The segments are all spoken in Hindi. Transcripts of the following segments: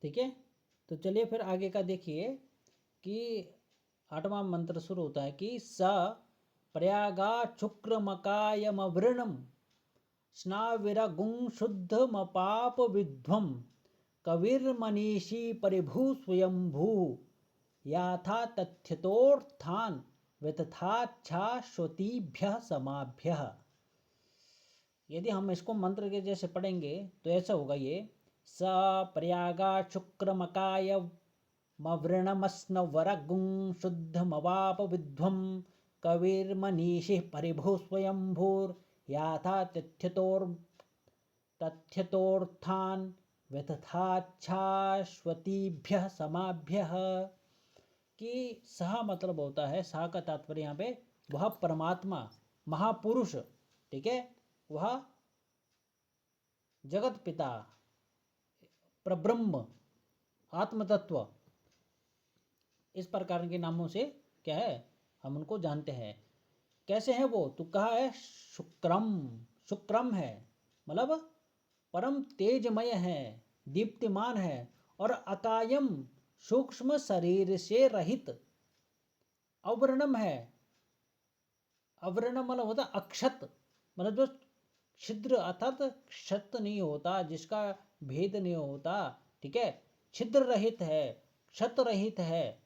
ठीक है। तो चलिए फिर आगे का देखिए कि 8वां मंत्र शुरू होता है कि स प्रयागा शुक्रमकायमवृणम स्नाविरगुं शुद्धमपाप विध्वम कविर्मनीषी परिभू स्वयंभू याथा तथ्यतोर्थान व्यतथाच्छाश्वतीभ्यः समाभ्यः। यदि हम इसको मंत्र के जैसे पढ़ेंगे तो ऐसा होगा ये स प्रयागा शुक्रमकाय मवृणमस्नवरगुं शुद्धमवाप विध्वं कविर्मनीषिः परिभु स्वयंभूर्याथा तथ्यतोर्थान व्यतथाच्छाश्वतीभ्यः समाभ्यः। कि सह मतलब होता है, सह का तात्पर्य यहाँ पे वह परमात्मा महापुरुष, ठीक है, वह जगत पिता परब्रह्म आत्मतत्व, इस प्रकार के नामों से क्या है हम उनको जानते हैं। कैसे हैं वो? तो कहा है शुक्रम, शुक्रम है मतलब परम तेजमय है, दीप्तिमान है, और अकायम सूक्ष्म शरीर से रहित, अवर्णम है। अवर्णम मतलब होता अक्षत, मतलब जो छिद्र अर्थात क्षत नहीं होता, जिसका भेद नहीं होता, ठीक है, छिद्र रहित है, क्षत रहित है,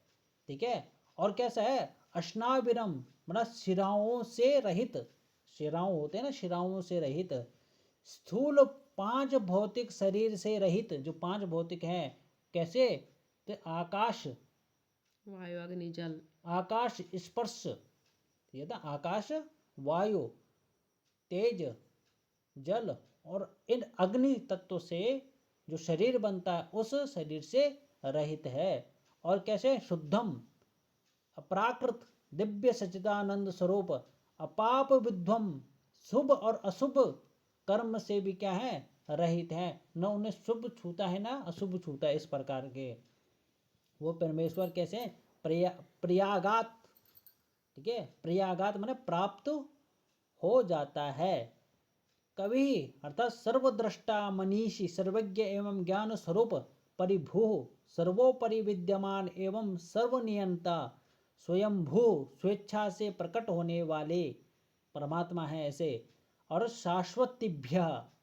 ठीक है। और कैसा है? अश्नाविरम मतलब शिराओं से रहित, शिराओं होते हैं ना, शिराओं से रहित, स्थूल 5 भौतिक शरीर से रहित, जो 5 भौतिक हैं। कैसे? तो आकाश, वायु अग्नि जल, आकाश स्पर्श, ये था आकाश वायु तेज जल और इन अग्नि तत्व से जो शरीर बनता है उस शरीर से रहित है। और कैसे? शुद्धम अपराकृत दिव्य सच्चिदानंद स्वरूप, अपाप विध्वम शुभ और अशुभ कर्म से भी क्या है रहित है, न उन्हें शुभ छूता है ना अशुभ छूता है। इस प्रकार के वो परमेश्वर कैसे? प्रयागात, ठीक है, प्रयागात माने प्राप्त हो जाता है। कवि अर्थात सर्वद्रष्टा मनीषी सर्वज्ञ एवं ज्ञान स्वरूप परिभू सर्वोपरि विद्यमान एवं सर्वनियंता स्वयंभू स्वेच्छा से प्रकट होने वाले परमात्मा है ऐसे। और शाश्वतीभ्य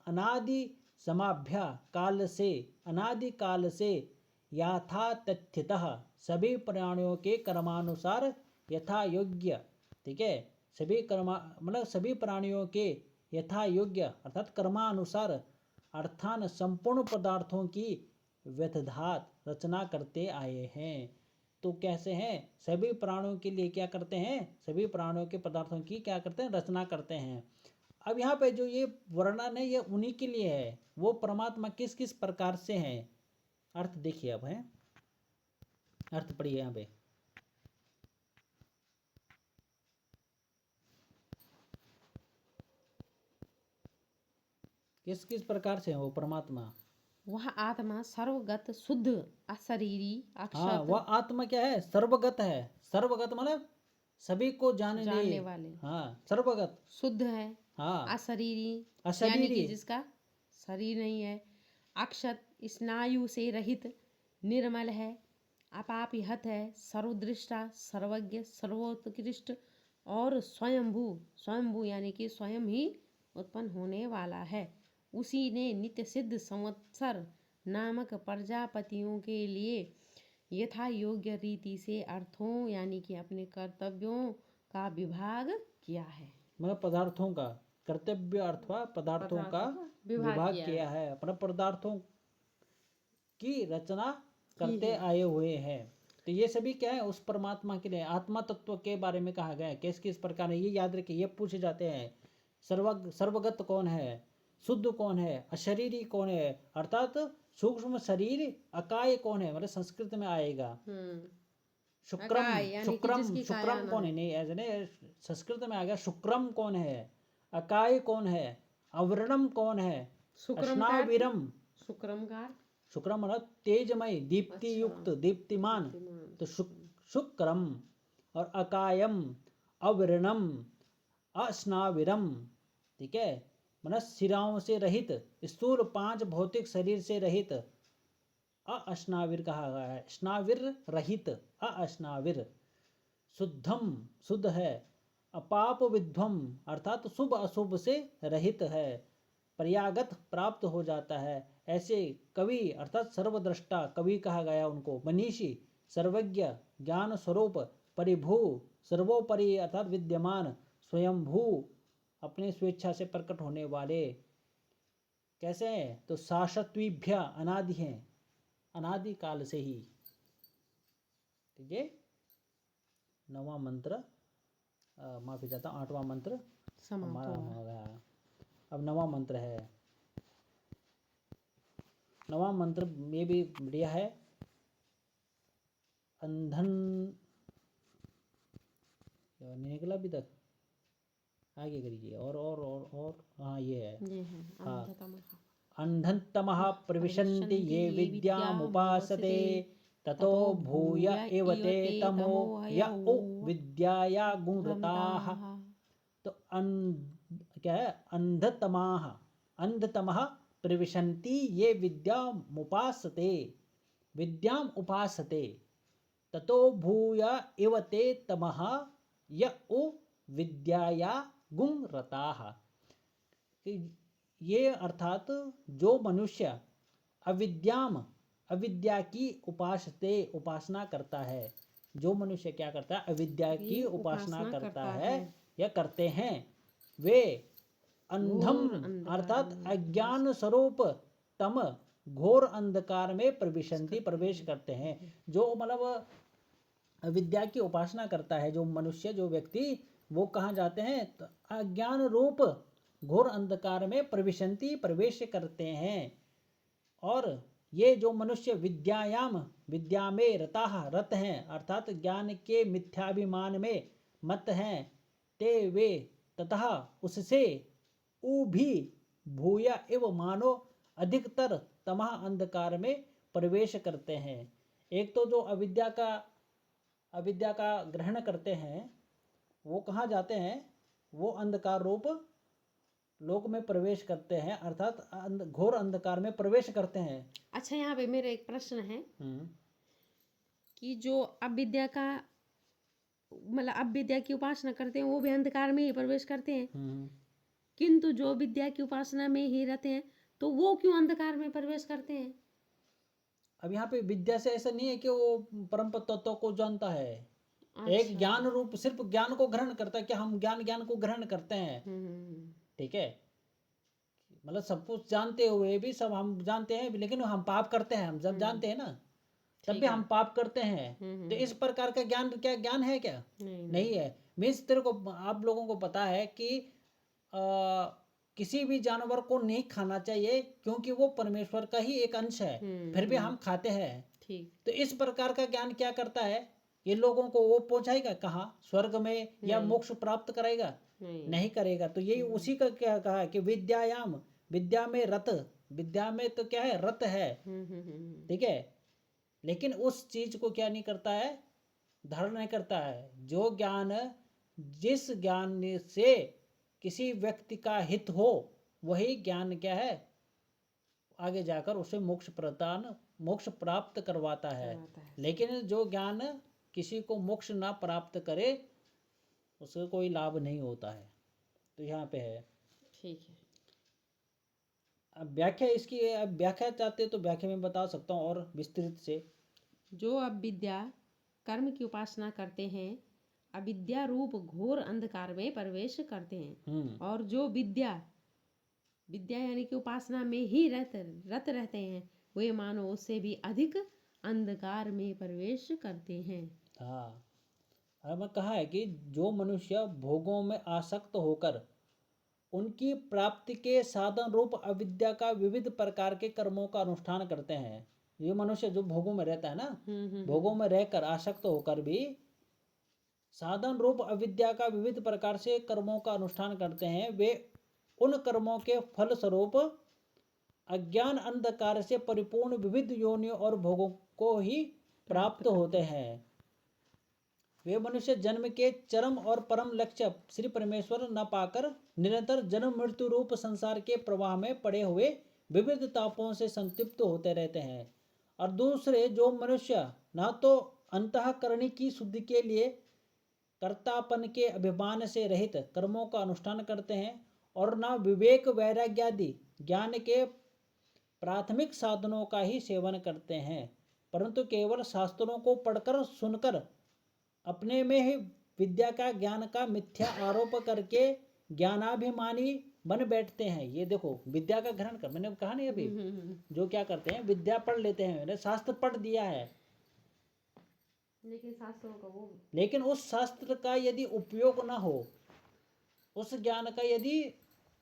अनादि समाभ्य काल से, अनादि काल से यथा तथ्यतः सभी प्राणियों के कर्मानुसार यथा योग्य, ठीक है, सभी कर्मा मतलब सभी प्राणियों के यथा योग्य अर्थात कर्मानुसार अर्थान संपूर्ण पदार्थों की व्यथधात रचना करते आए हैं। तो कैसे हैं? सभी प्राणियों के लिए क्या करते हैं? सभी प्राणियों के पदार्थों की क्या करते हैं? रचना करते हैं। अब यहाँ पे जो ये वर्णन है ये उन्हीं के लिए है। वो परमात्मा किस किस प्रकार से हैं, अर्थ देखिए अब है, अर्थ पढ़िए यहाँ पे। किस किस प्रकार से है वो परमात्मा? वह आत्मा सर्वगत शुद्ध अशरीरी हाँ, अक्षत वह आत्मा क्या है? सर्वगत है। सर्वगत मतलब सभी को जानने वाले, हाँ, सर्वगत, शुद्ध है, हाँ, अशरीरी यानी अशरीरी, कि जिसका शरीर नहीं है, अक्षत स्नायु से रहित, निर्मल है, अपापिहत है, सर्वदृष्टा सर्वज्ञ सर्वोत्कृष्ट और स्वयंभू, स्वयंभू यानी कि स्वयं ही उत्पन्न होने वाला है। उसी ने नित्य सिद्ध संवत्सर नामक प्रजापतियों के लिए यथा योग्य रीति से अर्थों यानी कि अपने कर्तव्यों का विभाग किया है। मतलब पदार्थों का कर्तव्य अथवा पदार्थों का विभाग किया है, अपने पदार्थों की रचना करते आए हुए हैं। तो ये सभी क्या है? उस परमात्मा के लिए आत्मा तत्व के बारे में कहा गया है। किस किस प्रकार है ये याद रखिए, ये पूछे जाते हैं। सर्वगत कौन है, शुद्ध कौन है, अशरीरी कौन है, अर्थात सूक्ष्म शरीर अकाय कौन है, मतलब संस्कृत में आएगा शुक्रम, शुक्रम, शुक्रम कौन है, नहीं ऐसे नहीं, संस्कृत में आ गया शुक्रम कौन है, अकाय कौन है, अवर्णम कौन है, अश्नाविरम, शुक्रमकार शुक्रम मतलब तेजमय दीप्ति युक्त दीप्तिमान, तो शुक्रम, और अकायम अवर्णम अस्नाविरम, ठीक है, मतलब सिराओं से रहित, स्थूल 5 भौतिक शरीर से रहित, अश्नाविर कहा गया है। स्नाविर रहित, अश्नाविर। शुद्धम शुद्ध है, अपाप विध्वम अर्थात शुभ अशुभ से रहित है, पर्यागत प्राप्त हो जाता है। ऐसे कवि अर्थात सर्वद्रष्टा कवि कहा गया उनको, मनीषी सर्वज्ञ ज्ञान स्वरूप, परिभू सर्वोपरि अर्थात विद्यमान, स्वयंभू अपने स्वेच्छा से प्रकट होने वाले। कैसे हैं? तो शाश्वतभ्य अनादि हैं, अनादि काल से ही। ठीक है, 9वां मंत्र, माफी चाहता हूँ, 8वां मंत्र समाप्त हमारा हो गया। हो गया। अब 9वां मंत्र है। 9वां मंत्र में भी बढ़िया है। अंधन नहीं निकला अभी तक, आगे करिए। और हाँ ये है। ये है हाँ, अंधतमः अंधतमः प्रविशन्ति ये विद्यामुपासते ततो भूय एव ते तमो य उ विद्याया गुणरताः। तो क्या है? अंधतमाः, अंधतमः प्रविशन्ति ये विद्यामुपासते, विद्याम उपासते ततो भूय एव ते तमः य उ विद्याया गुणरताः। ये अर्थात जो मनुष्य अविद्याम अविद्या की उपासना करता है, जो मनुष्य क्या करता है? अविद्या की उपासना करता है या करते हैं, वे अंधम अर्थात अज्ञान स्वरूप तम घोर अंधकार में प्रवेश करते हैं। जो मतलब अविद्या की उपासना करता है जो मनुष्य, जो व्यक्ति, वो कहाँ जाते हैं? तो अज्ञान रूप घोर अंधकार में प्रवेश करते हैं। और ये जो मनुष्य विद्यायाम विद्या में रत हैं अर्थात ज्ञान के मिथ्याभिमान में मत हैं, ते वे ततः उससे उ भी भूय एव मानो अधिकतर तमः अंधकार में प्रवेश करते हैं। एक तो जो अविद्या का ग्रहण करते हैं वो कहाँ जाते हैं? वो अंधकार रूप लोक में प्रवेश करते हैं अर्थात घोर अंधकार में प्रवेश करते हैं। अच्छा, यहाँ पे मेरा एक प्रश्न है कि जो अविद्या का मतलब अविद्या की उपासना करते हैं वो भी अंधकार में ही प्रवेश करते हैं, किंतु जो विद्या की उपासना में ही रहते हैं तो वो क्यों अंधकार में प्रवेश करते हैं? अब यहाँ पे विद्या से ऐसा नहीं है कि वो परम तत्व को जानता है। एक ज्ञान रूप सिर्फ ज्ञान को ग्रहण करता है कि हम ज्ञान को ग्रहण करते हैं। ठीक है, मतलब सब कुछ जानते हुए भी सब हम जानते हैं, लेकिन हम पाप करते हैं, हम जब जानते हैं ना तब भी हम पाप करते हैं। तो इस प्रकार का ज्ञान क्या ज्ञान है क्या? नहीं है। मीन्स तेरे को, आप लोगों को पता है कि किसी भी जानवर को नहीं खाना चाहिए क्योंकि वो परमेश्वर का ही एक अंश है, फिर भी हम खाते हैं। तो इस प्रकार का ज्ञान क्या करता है? ये लोगों को वो पहुंचाएगा कहाँ? स्वर्ग में या मोक्ष प्राप्त कराएगा? नहीं करेगा। तो यही उसी का क्या कहा है कि विद्यायाम विद्या में रत, विद्या में तो क्या है? रत है। ठीक है, लेकिन उस चीज को क्या नहीं करता है? धारण नहीं करता है। जो ज्ञान, जिस ज्ञान से किसी व्यक्ति का हित हो वही ज्ञान क्या है? आगे जाकर उसे मोक्ष प्राप्त करवाता है। लेकिन जो ज्ञान किसी को मोक्ष ना प्राप्त करे उसका कोई लाभ नहीं होता है। तो यहाँ पे है। ठीक है, अब व्याख्या इसकी, अब व्याख्या चाहते तो व्याख्या में बता सकता हूँ और विस्तृत से। जो अविद्या कर्म की उपासना करते हैं अविद्या रूप घोर अंधकार में प्रवेश करते हैं, और जो विद्या यानी कि उपासना में ही रत रहते हैं वे मानो उससे भी अधिक अंधकार में प्रवेश करते हैं। हाँ, हमें कहा है कि जो मनुष्य भोगों में आसक्त होकर उनकी प्राप्ति के साधन रूप अविद्या का विविध प्रकार के कर्मों का अनुष्ठान करते हैं। ये मनुष्य जो भोगों में रहता है ना, भोगों में रहकर आसक्त होकर भी साधन रूप अविद्या का विविध प्रकार से कर्मों का अनुष्ठान करते हैं, वे उन कर्मों के फल स्वरूप अज्ञान अंधकार से परिपूर्ण विविध योनियों और भोगों को ही प्राप्त होते हैं। वे मनुष्य जन्म के चरम और परम लक्ष्य श्री परमेश्वर न पाकर निरंतर जन्म मृत्यु रूप संसार के प्रवाह में पड़े हुए विविध तापों से संतृप्त होते रहते हैं। और दूसरे जो मनुष्य न तो अंतःकरणी की शुद्धि के लिए कर्तापन के अभिमान से रहित कर्मों का अनुष्ठान करते हैं और न विवेक वैराग्यादि ज्ञान के प्राथमिक साधनों का ही सेवन करते हैं, परंतु केवल शास्त्रों को पढ़कर सुनकर अपने में ही विद्या का ज्ञान का मिथ्या आरोप करके ज्ञानाभिमानी बन बैठते हैं। ये देखो विद्या का ग्रहण कर, मैंने कहा नहीं अभी, जो क्या करते हैं विद्या पढ़ लेते हैं, मैंने शास्त्र पढ़ दिया है, लेकिन शास्त्रों का वो लेकिन उस शास्त्र का यदि उपयोग ना हो, उस ज्ञान का यदि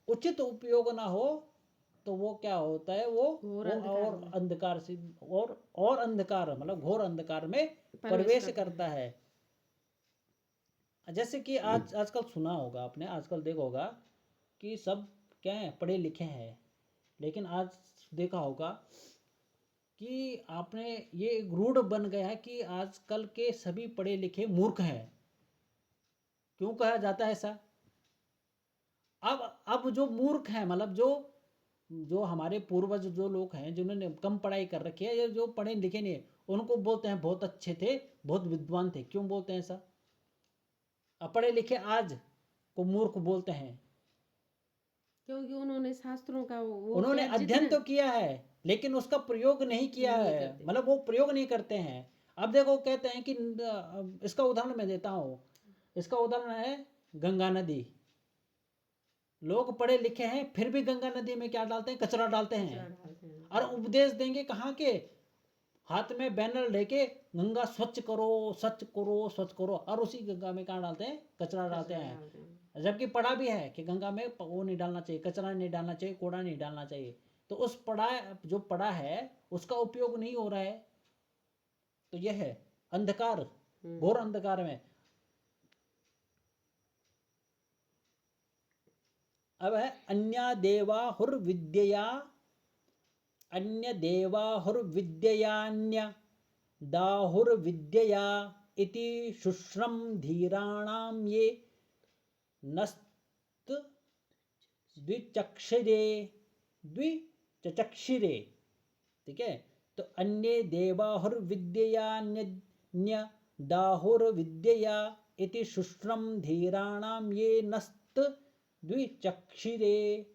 उचित उपयोग ना हो, तो वो क्या होता है, वो और अंधकार से और अंधकार मतलब घोर अंधकार में प्रवेश करता है। जैसे कि आजकल सुना होगा आपने, आजकल देखा होगा कि सब क्या है, पढ़े लिखे हैं, लेकिन आज देखा होगा कि आपने ये एक रूढ़ बन गया है कि आजकल के सभी पढ़े लिखे मूर्ख हैं। क्यों कहा जाता है ऐसा? अब जो मूर्ख हैं, मतलब जो जो हमारे पूर्वज जो लोग हैं जिन्होंने कम पढ़ाई कर रखी है या जो पढ़े लिखे नहीं है, उनको बोलते हैं बहुत अच्छे थे, बहुत विद्वान थे। क्यों बोलते हैं ऐसा? पढ़े लिखे आज को मूर्ख बोलते हैं क्योंकि उन्होंने शास्त्रों का वो उन्होंने अध्ययन तो किया है लेकिन उसका प्रयोग नहीं किया है, मतलब वो प्रयोग नहीं करते हैं। अब देखो कहते हैं कि इसका उदाहरण मैं देता हूँ, इसका उदाहरण है गंगा नदी। लोग पढ़े लिखे हैं फिर भी गंगा नदी में क्या डालते हैं, कचरा डालते हैं और उपदेश देंगे कहाँ के, हाथ में बैनर लेके गंगा स्वच्छ करो स्वच्छ करो स्वच्छ करो, और उसी गंगा में कहाँ डालते हैं, कचरा डालते हैं। जबकि पढ़ा भी है कि गंगा में वो नहीं डालना चाहिए, कचरा नहीं डालना चाहिए, कूड़ा नहीं डालना चाहिए। तो उस पढ़ा जो पढ़ा है उसका उपयोग नहीं हो रहा है, तो यह है अंधकार, घोर अंधकार में। अब है अन्य देवाहुर्विद्यया, अन्य देवाहुर्विद्ययान्य दाहुर्विद्यया इति शुश्रम धीराणाम ये नस्त द्विचक्षिरे द्विचक्षिरे। ठीक है, तो अन्य देवाहुर्विद्ययान्य दाहुर्विद्यया इति शुश्रम धीराणाम ये नस्त द्विचक्षिरे,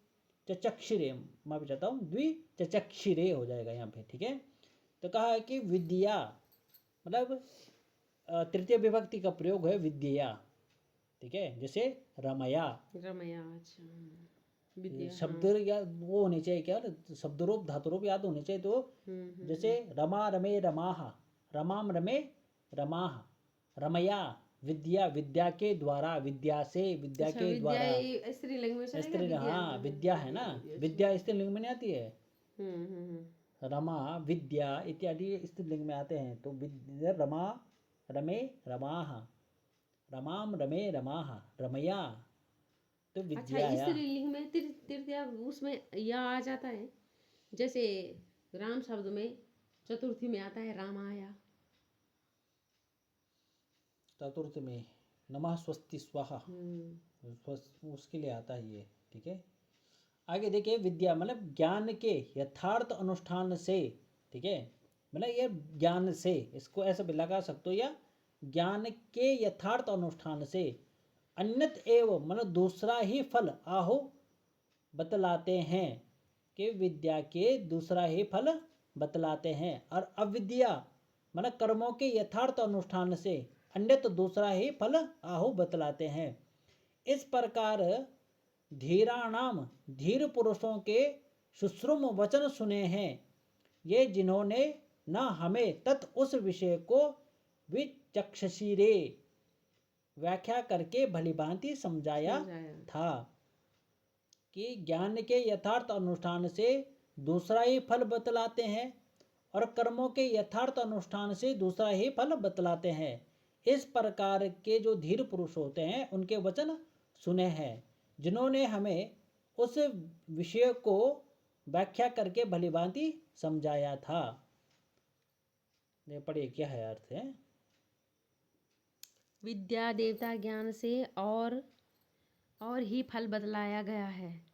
चचक्षिरे, मैं बताता हूँ द्विचक्षिरे हो जाएगा यहाँ पे। ठीक है, तो कहा है कि विद्या मतलब तृतीय विभक्ति का प्रयोग है विद्या। ठीक है, जैसे रमया, रमया, अच्छा विद्या, शब्द या वो होने चाहिए, क्या शब्दरूप धातुरूप याद होने चाहिए। तो जैसे रमा रमे रमाह, रमाम रमे रमाह, रमया विद्या, विद्या के द्वारा, विद्या से, विद्या के द्वारा। स्त्रीलिंग में स्त्री, हाँ विद्या है ना, विद्या स्त्रीलिंग में नहीं आती है। रमा विद्या इत्यादि स्त्रीलिंग में आते हैं। तो विद्या रमा रमे रमाह, रमाम रमे रमाह, रमया, तो विद्या। अच्छा, स्त्रीलिंग में तृतीया उसमें या आ जाता है, जैसे राम शब्द में चतुर्थी में आता है रामाया, चतुर्थ में नमः स्वस्ति स्वाहा, उसके लिए आता है ये। ठीक है, आगे देखिए विद्या मतलब ज्ञान के यथार्थ अनुष्ठान से। ठीक है, मतलब ये ज्ञान से, इसको ऐसे भी लगा सकते हो, या ज्ञान के यथार्थ अनुष्ठान से अन्यत एवं मतलब दूसरा ही फल आहो बतलाते हैं, कि विद्या के दूसरा ही फल बतलाते हैं। और अविद्या मतलब कर्मों के यथार्थ अनुष्ठान से अन्य तो दूसरा ही फल आहो बतलाते हैं। इस प्रकार धीराणाम धीर पुरुषों के शुश्रुम वचन सुने हैं, ये जिन्होंने न हमें तत् उस विषय को विचक्षिरे व्याख्या करके भलीभांति समझाया था, कि ज्ञान के यथार्थ अनुष्ठान से दूसरा ही फल बतलाते हैं और कर्मों के यथार्थ अनुष्ठान से दूसरा ही फल बतलाते हैं। इस प्रकार के जो धीर पुरुष होते हैं उनके वचन सुने हैं, जिन्होंने हमें उस विषय को व्याख्या करके भलीभांति समझाया था। ये पढ़िए क्या है अर्थ है। विद्या देवता ज्ञान से और ही फल बतलाया गया है।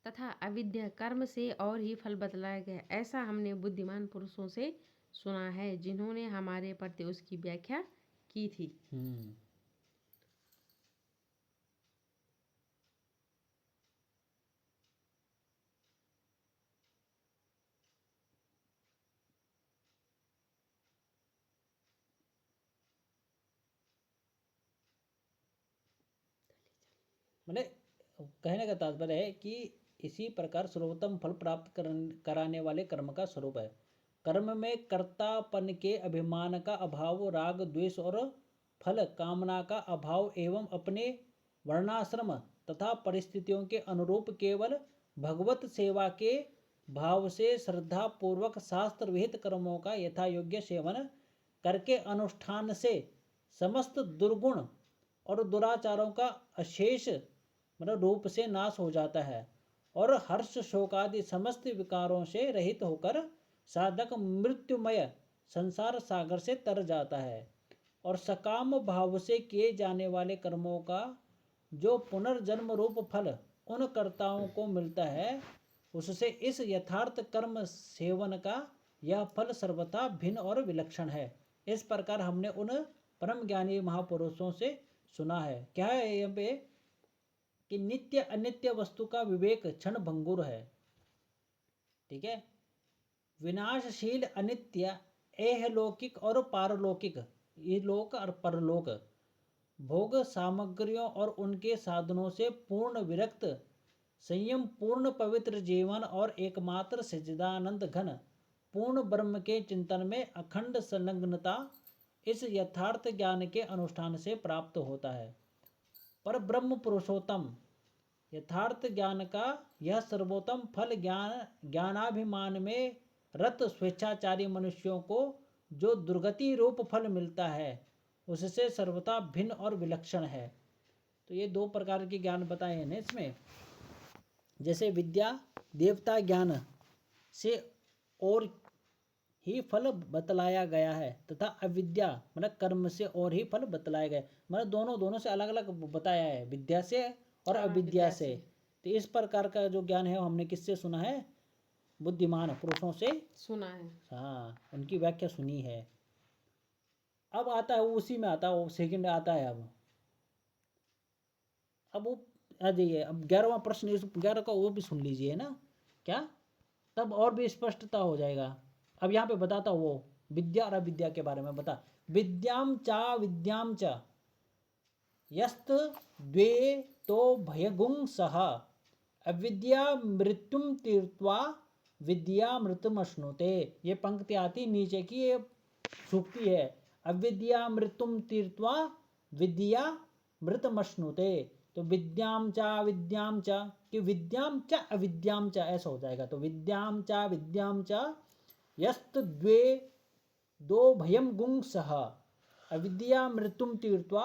तथा अविद्या कर्म से और ही फल बतलाया गया, ऐसा हमने बुद्धिमान पुरुषों से सुना है जिन्होंने हमारे प्रति उसकी व्याख्या की थी। मैंने कहने का तात्पर्य है कि इसी प्रकार सर्वोत्तम फल प्राप्त कराने वाले कर्म का स्वरूप है। कर्म में कर्तापन के अभिमान का अभाव, राग द्वेष और फल कामना का अभाव एवं अपने वर्णाश्रम तथा परिस्थितियों के अनुरूप केवल भगवत सेवा के भाव से श्रद्धा पूर्वक शास्त्र विहित कर्मों का यथा योग्य सेवन करके अनुष्ठान से समस्त दुर्गुण और दुराचारों का अशेष रूप से नाश हो जाता है और हर्ष शोक आदि समस्त विकारों से रहित होकर साधक मृत्युमय संसार सागर से तर जाता है। और सकाम भाव से किए जाने वाले कर्मों का जो पुनर्जन्म रूप फल उन कर्ताओं को मिलता है, उससे इस यथार्थ कर्म सेवन का यह फल सर्वथा भिन्न और विलक्षण है। इस प्रकार हमने उन परम ज्ञानी महापुरुषों से सुना है। क्या है यहाँ पे कि नित्य अनित्य वस्तु का विवेक क्षण भंगुर है। ठीक है, विनाशशील अनित्य एहलौकिक और पारलौकिक, ये लोक और परलोक, भोग सामग्रियों और उनके साधनों से पूर्ण विरक्त, संयम पूर्ण पवित्र जीवन और एकमात्र सच्चिदानंद घन पूर्ण ब्रह्म के चिंतन में अखंड संलग्नता इस यथार्थ ज्ञान के अनुष्ठान से प्राप्त होता है। पर ब्रह्म पुरुषोत्तम यथार्थ ज्ञान का यह सर्वोत्तम फल ज्ञानाभिमान में रत स्वेच्छाचारी मनुष्यों को जो दुर्गति रूप फल मिलता है, उससे सर्वथा भिन्न और विलक्षण है। तो ये दो प्रकार के ज्ञान बताए हैं इसमें। जैसे विद्या देवता ज्ञान से और ही फल बतलाया गया है तथा अविद्या मतलब कर्म से और ही फल बतलाया गया है। मतलब दोनों से अलग अलग बताया है, विद्या से और अविद्या से। तो इस प्रकार का जो ज्ञान है हमने किससे सुना है? बुद्धिमान पुरुषों से सुना है। हाँ, उनकी व्याख्या सुनी है। अब आता है वो उसी में आता है, वो सेकंड आता है। अब वो आ जाइए, अब 11वां प्रश्न, इस 11 का वो भी सुन लीजिए ना, क्या तब और भी स्पष्टता हो जाएगा। अब यहाँ पे बताता वो विद्या और अविद्या के बारे में बता। विद्याम च यस्त द्वे तो भयगुं सह अविद्या मृत्युम तीर्त्वा विद्या मृतमश्नुते। ये पंक्ति आती नीचे की, ये सूक्ति है। अविद्या मृत्युम तीर्त्वा विद्या मृतमश्नुते। तो विद्याम च कि विद्याम च अविद्याम च ऐसा हो जाएगा। तो विद्याम च यस्त द्वे दो भयम गुं सह अविद्या मृत्युम तीर्त्वा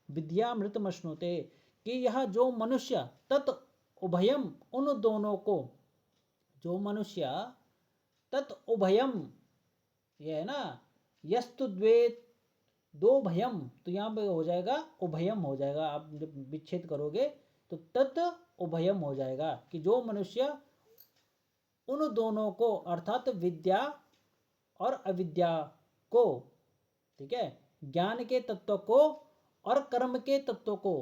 विद्या मृतमश्नुते। कि यह जो मनुष्य तत् उभयम उन दोनों को, जो मनुष्य तत् उभयम, ये है ना, यस्तु द्वे दो भयम, तो यहाँ पे हो जाएगा उभयम हो जाएगा। आप जब विच्छेद करोगे तो तत् उभयम हो जाएगा कि जो मनुष्य उन दोनों को अर्थात विद्या और अविद्या को, ठीक है, ज्ञान के तत्व को और कर्म के तत्व को,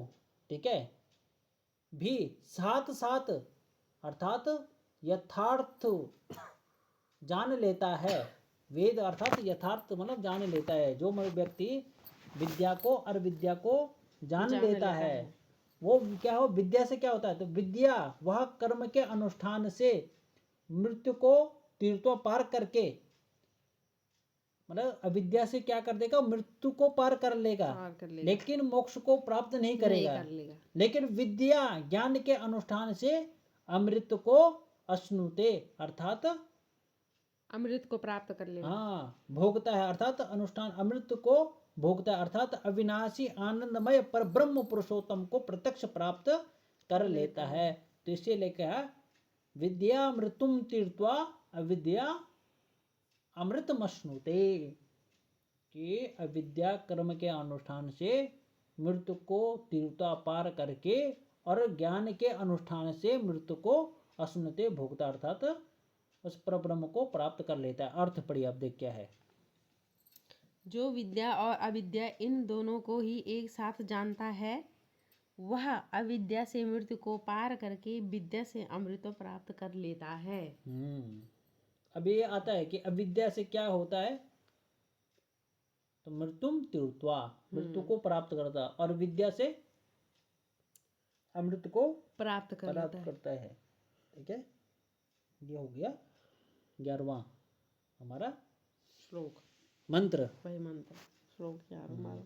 ठीक है, भी साथ साथ अर्थात यथार्थ जान लेता है। वेद अर्थात यथार्थ मतलब जान लेता है। जो व्यक्ति विद्या को और विद्या को जान लेता है, वो क्या हो, विद्या से क्या होता है? तो विद्या वह कर्म के अनुष्ठान से मृत्यु को तीर्थों पार करके, मतलब अविद्या से क्या कर देगा? मृत्यु को पार कर लेगा, लेकिन मोक्ष को प्राप्त नहीं करेगा। लेकिन विद्या ज्ञान के अनुष्ठान से अमृत को अश्नुते अर्थात अमृत को प्राप्त कर लेगा। हाँ, भोगता है अर्थात अनुष्ठान अमृत को भोगता है अर्थात अविनाशी आनंदमय पर ब्रह्म पुरुषोत्तम को प्रत्यक्ष प्राप्त कर लेता है। तो इसे लेकर विद्या मृत्युम तीर्थवा अविद्या अमृतमश्नुते, कि अविद्या कर्म के अनुष्ठान से मृत्यु को तीर्थता पार करके और ज्ञान के अनुष्ठान से मृत्यु को अश्नुते भोक्ता, अर्थात उस परब्रह्म को प्राप्त कर लेता है। अर्थ पढ़िए आप देख क्या है। जो विद्या और अविद्या इन दोनों को ही एक साथ जानता है, वह अविद्या से मृत्यु को पार करके विद्या से अमृत को प्राप्त कर लेता है। अब ये आता है कि अविद्या से क्या होता है, तो मृत्युम तीर्थवा, मृत्यु को प्राप्त करता, और विद्या से अमृत को प्राप्त कर लेता प्राप्त है। करता है। ठीक है, ये हो गया 11वां हमारा श्लोक, मंत्र। वही मंत्र, श्लोक 11 हमारा।